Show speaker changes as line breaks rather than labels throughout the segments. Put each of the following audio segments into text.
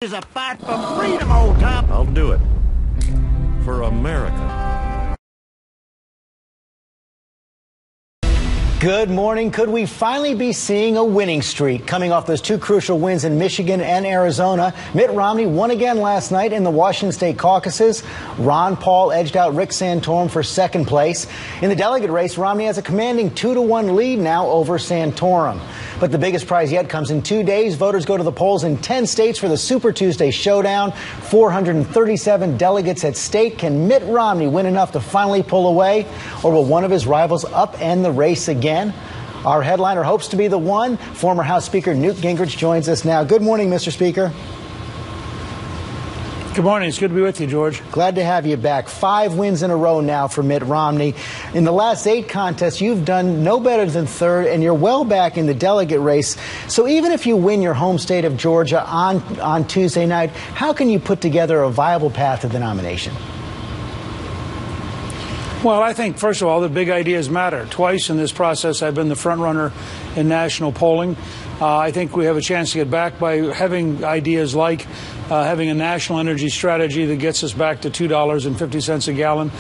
Is a fight for freedom, old top.
I'll do it. For America.
Good morning. Could we finally be seeing a winning streak? Coming off those two crucial wins in Michigan and Arizona, Mitt Romney won again last night in the Washington state caucuses. Ron Paul edged out Rick Santorum for second place. In the delegate race, Romney has a commanding 2-1 lead now over Santorum. But the biggest prize yet comes in 2 days. Voters go to the polls in 10 states for the Super Tuesday showdown. 437 delegates at stake. Can Mitt Romney win enough to finally pull away? Or will one of his rivals upend the race again? Our headliner hopes to be the one. Former House Speaker Newt Gingrich joins us now. Good morning, Mr. Speaker.
Good morning. It's good to be with you, George.
Glad to have you back. 5 wins in a row now for Mitt Romney. In the last 8 contests, you've done no better than third, and you're well back in the delegate race. So even if you win your home state of Georgia on Tuesday night, how can you put together a viable path to the nomination?
Well, I think, first of all, the big ideas matter. Twice in this process, I've been the front runner in national polling. I think we have a chance to get back by having ideas like having a national energy strategy that gets us back to $2.50 a gallon,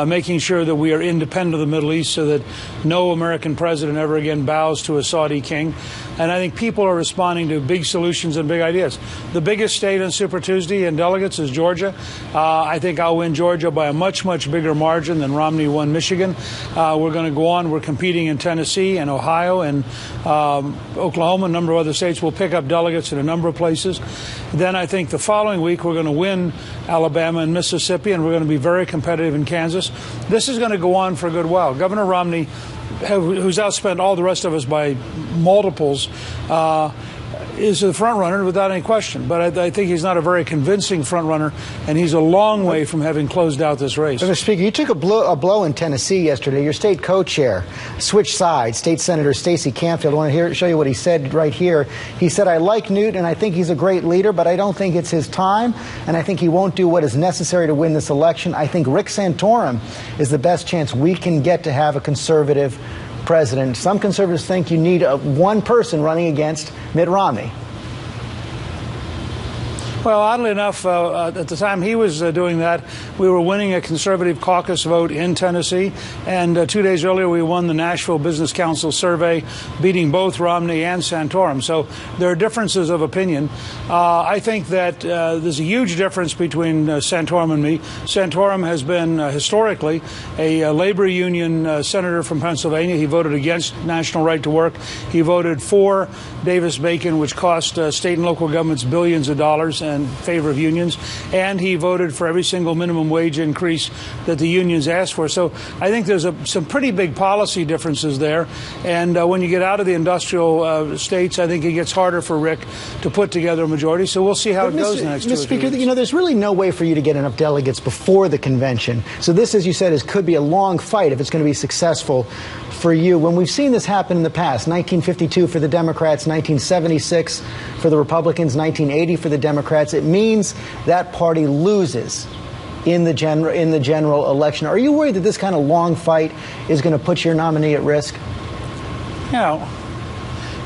making sure that we are independent of the Middle East so that no American president ever again bows to a Saudi king. And I think people are responding to big solutions and big ideas. The biggest state on Super Tuesday in delegates is Georgia. I think I'll win Georgia by a much, much bigger margin than Romney won Michigan. We're going to go on. We're competing in Tennessee and Ohio and Oklahoma. A number of other states will pick up delegates in a number of places. Then I think the following week we're going to win Alabama and Mississippi, and we're going to be very competitive in Kansas. This is going to go on for a good while. Governor Romney, who's outspent all the rest of us by multiples, is the front runner without any question. But I think he's not a very convincing front runner, and he's a long way from having closed out this race.
Mr. Speaker, you took a blow in Tennessee yesterday. Your state co-chair switched sides. State Senator Stacey Canfield. I want to show you what he said right here. He said, "I like Newt, and I think he's a great leader, but I don't think it's his time, and I think he won't do what is necessary to win this election. I think Rick Santorum is the best chance we can get to have a conservative president." Some conservatives think you need one person running against Mitt Romney.
Well, oddly enough, at the time he was doing that, we were winning a conservative caucus vote in Tennessee, and 2 days earlier we won the Nashville Business Council survey, beating both Romney and Santorum. So there are differences of opinion. I think that there's a huge difference between Santorum and me. Santorum has been historically a labor union senator from Pennsylvania. He voted against national right to work. He voted for Davis-Bacon, which cost state and local governments billions of dollars, in favor of unions, and he voted for every single minimum wage increase that the unions asked for. So I think there's some pretty big policy differences there, and when you get out of the industrial states, I think it gets harder for Rick to put together a majority. So we'll see how it goes in the next 2 or 3
Mr. Speaker,
weeks.
you know, there's really no way for you to get enough delegates before the convention. So this, as you said, could be a long fight if it's going to be successful for you. When we've seen this happen in the past, 1952 for the Democrats, 1976 for the Republicans, 1980 for the Democrats, it means that party loses in the general election. Are you worried that this kind of long fight is going to put your nominee at risk?
Yeah.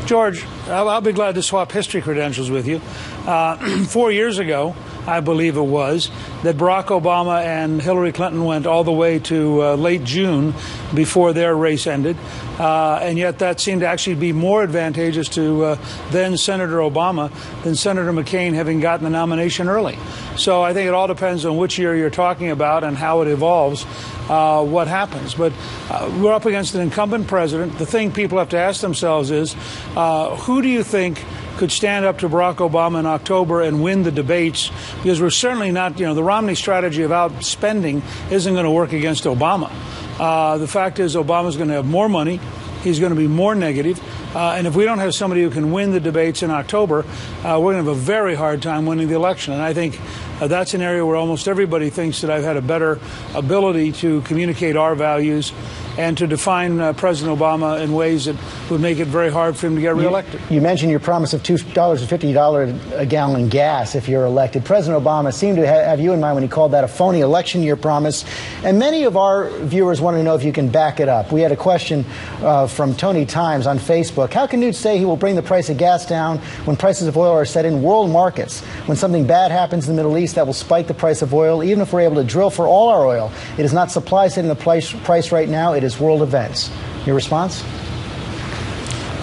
George, I'll be glad to swap history credentials with you. 4 years ago, I believe it was, that Barack Obama and Hillary Clinton went all the way to late June before their race ended. And yet that seemed to actually be more advantageous to then Senator Obama than Senator McCain having gotten the nomination early. So I think it all depends on which year you're talking about and how it evolves, what happens. But we're up against an incumbent president. The thing people have to ask themselves is, who do you think could stand up to Barack Obama in October and win the debates? Because we're certainly not, the Romney strategy of outspending isn't going to work against Obama. The fact is Obama's going to have more money. He's going to be more negative. And if we don't have somebody who can win the debates in October, we're going to have a very hard time winning the election. And I think that's an area where almost everybody thinks that I've had a better ability to communicate our values and to define President Obama in ways that would make it very hard for him to get reelected.
You mentioned your promise of $2.50 a gallon gas if you're elected. President Obama seemed to have you in mind when he called that a phony election year promise. And many of our viewers want to know if you can back it up. We had a question from Tony Times on Facebook. Facebook. How can Newt say he will bring the price of gas down when prices of oil are set in world markets? When something bad happens in the Middle East, that will spike the price of oil, even if we're able to drill for all our oil. It is not supply setting the price right now. It is world events. Your response?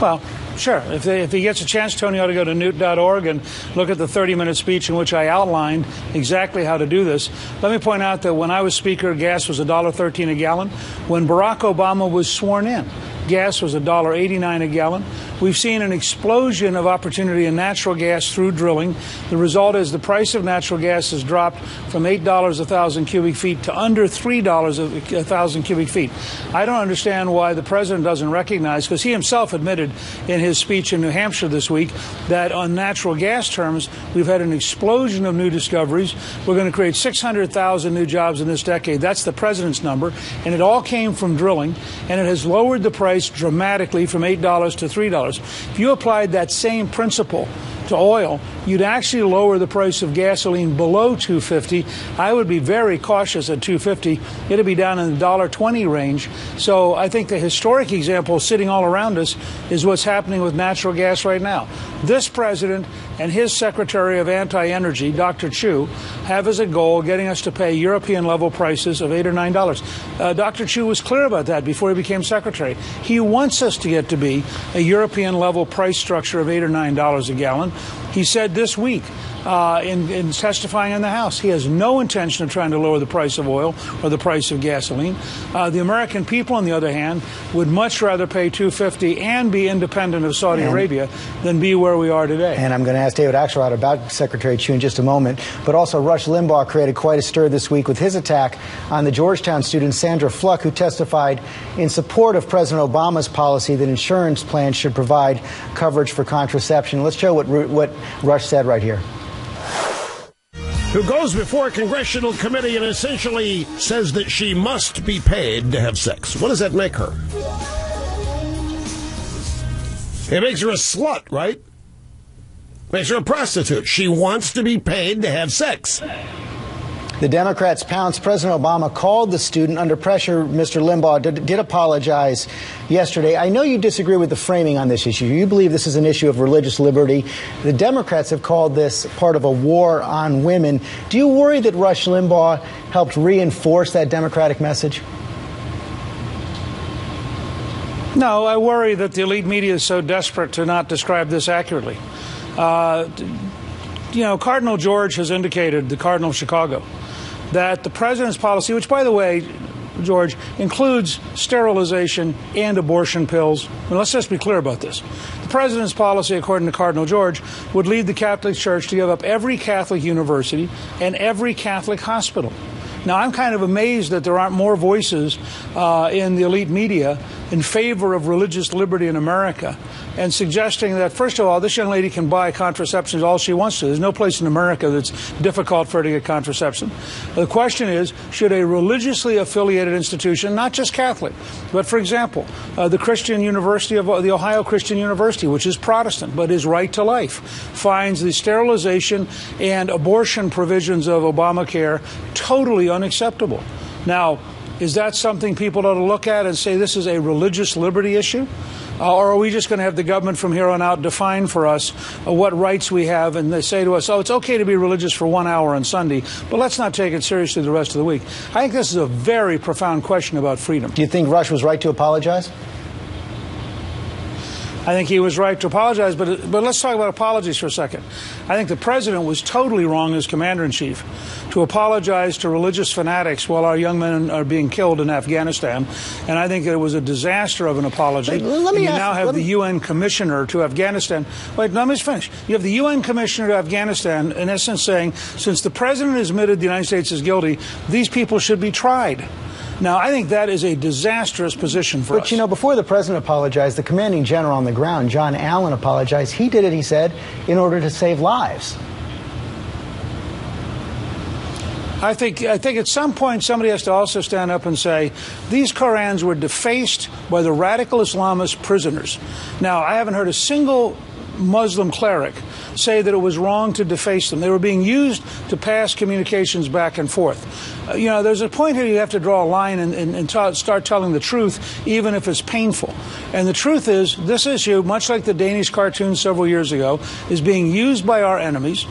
Well, sure. If he gets a chance, Tony ought to go to newt.org and look at the 30-minute speech in which I outlined exactly how to do this. Let me point out that when I was Speaker, gas was $1.13 a gallon. When Barack Obama was sworn in, gas was $1.89 a gallon. We've seen an explosion of opportunity in natural gas through drilling. The result is the price of natural gas has dropped from $8 a thousand cubic feet to under $3 a thousand cubic feet. I don't understand why the president doesn't recognize, because he himself admitted in his speech in New Hampshire this week that on natural gas terms, we've had an explosion of new discoveries. We're going to create 600,000 new jobs in this decade. That's the president's number. And it all came from drilling, and it has lowered the price dramatically from $8 to $3. If you applied that same principle to oil, you'd actually lower the price of gasoline below $2.50. I would be very cautious at $2.50. It'd be down in the $1.20 range. So I think the historic example sitting all around us is what's happening with natural gas right now. This president and his Secretary of Anti-Energy, Dr. Chu, have as a goal getting us to pay European-level prices of $8 or $9. Dr. Chu was clear about that before he became secretary. He wants us to get to be a European-level price structure of $8 or $9 a gallon. He said this week in testifying in the House, he has no intention of trying to lower the price of oil or the price of gasoline. The American people, on the other hand, would much rather pay $2.50 and be independent of Saudi Arabia than be where we are today.
And I'm going to ask David Axelrod about Secretary Chu in just a moment. But also, Rush Limbaugh created quite a stir this week with his attack on the Georgetown student Sandra Fluck, who testified in support of President Obama's policy that insurance plans should provide coverage for contraception. Let's show what Rush said right here.
Who goes before a congressional committee and essentially says that she must be paid to have sex. What does that make her? It makes her a slut, right? Makes her a prostitute. She wants to be paid to have sex.
The Democrats pounced. President Obama called the student under pressure. Mr. Limbaugh did apologize yesterday. I know you disagree with the framing on this issue. You believe this is an issue of religious liberty. The Democrats have called this part of a war on women. Do you worry that Rush Limbaugh helped reinforce that Democratic message?
No, I worry that the elite media is so desperate to not describe this accurately. Cardinal George has indicated, the Cardinal of Chicago, that the president's policy, which, by the way, George, includes sterilization and abortion pills. And let's just be clear about this. The president's policy, according to Cardinal George, would lead the Catholic Church to give up every Catholic university and every Catholic hospital. Now, I'm kind of amazed that there aren't more voices in the elite media in favor of religious liberty in America and suggesting that, first of all, this young lady can buy contraceptions all she wants to. There's no place in America that's difficult for her to get contraception. The question is, should a religiously affiliated institution, not just Catholic, but, for example, the Christian University of the Ohio Christian University, which is Protestant but is right to life, finds the sterilization and abortion provisions of Obamacare totally unacceptable. Now, is that something people ought to look at and say this is a religious liberty issue? Or are we just going to have the government from here on out define for us what rights we have, and they say to us, oh, it's okay to be religious for 1 hour on Sunday, but let's not take it seriously the rest of the week? I think this is a very profound question about freedom.
Do you think Rush was right to apologize?
I think he was right to apologize, but let's talk about apologies for a second. I think the president was totally wrong as commander-in-chief to apologize to religious fanatics while our young men are being killed in Afghanistan, and I think it was a disaster of an apology. Now have the UN commissioner to Afghanistan. Wait, let me just finish. You have the UN commissioner to Afghanistan, in essence saying, since the president has admitted the United States is guilty, these people should be tried. Now, I think that is a disastrous position for us.
But, you know, before the president apologized, the commanding general on the ground, John Allen, apologized. He did it, he said, in order to save lives.
I think at some point somebody has to also stand up and say, these Korans were defaced by the radical Islamist prisoners. Now, I haven't heard a single Muslim cleric say that it was wrong to deface them. They were being used to pass communications back and forth. There's a point here you have to draw a line and start telling the truth, even if it's painful. And the truth is, this issue, much like the Danish cartoon several years ago, is being used by our enemies.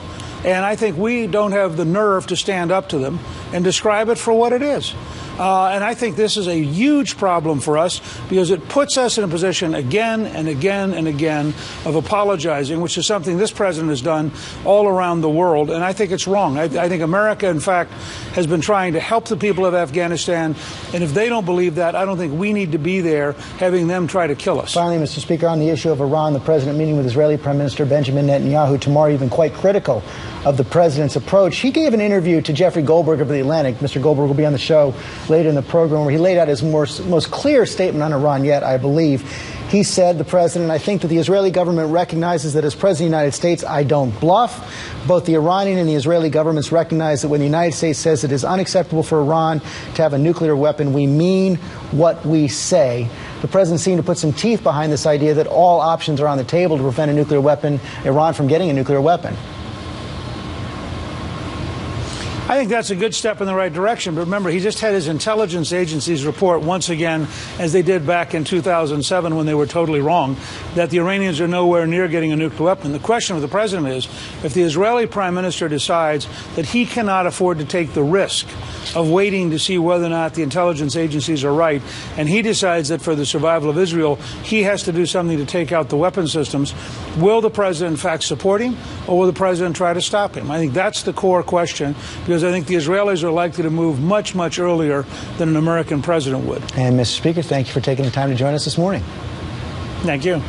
And I think we don't have the nerve to stand up to them and describe it for what it is. And I think this is a huge problem for us because it puts us in a position again and again and again of apologizing, which is something this president has done all around the world. And I think it's wrong. I think America, in fact, has been trying to help the people of Afghanistan. And if they don't believe that, I don't think we need to be there having them try to kill us.
Finally, Mr. Speaker, on the issue of Iran, the president meeting with Israeli Prime Minister Benjamin Netanyahu tomorrow, even quite critical of the president's approach. He gave an interview to Jeffrey Goldberg of The Atlantic. Mr. Goldberg will be on the show later in the program, where he laid out his most clear statement on Iran yet, I believe. He said, the president, I think that the Israeli government recognizes that as president of the United States, I don't bluff. Both the Iranian and the Israeli governments recognize that when the United States says it is unacceptable for Iran to have a nuclear weapon, we mean what we say. The president seemed to put some teeth behind this idea that all options are on the table to prevent a nuclear weapon, Iran from getting a nuclear weapon.
I think that's a good step in the right direction. But remember, he just had his intelligence agencies report once again, as they did back in 2007 when they were totally wrong, that the Iranians are nowhere near getting a nuclear weapon. The question of the president is, if the Israeli prime minister decides that he cannot afford to take the risk of waiting to see whether or not the intelligence agencies are right, and he decides that for the survival of Israel, he has to do something to take out the weapon systems, will the president in fact support him, or will the president try to stop him? I think that's the core question, because I think the Israelis are likely to move much, much earlier than an American president would.
And Mr. Speaker, thank you for taking the time to join us this morning.
Thank you.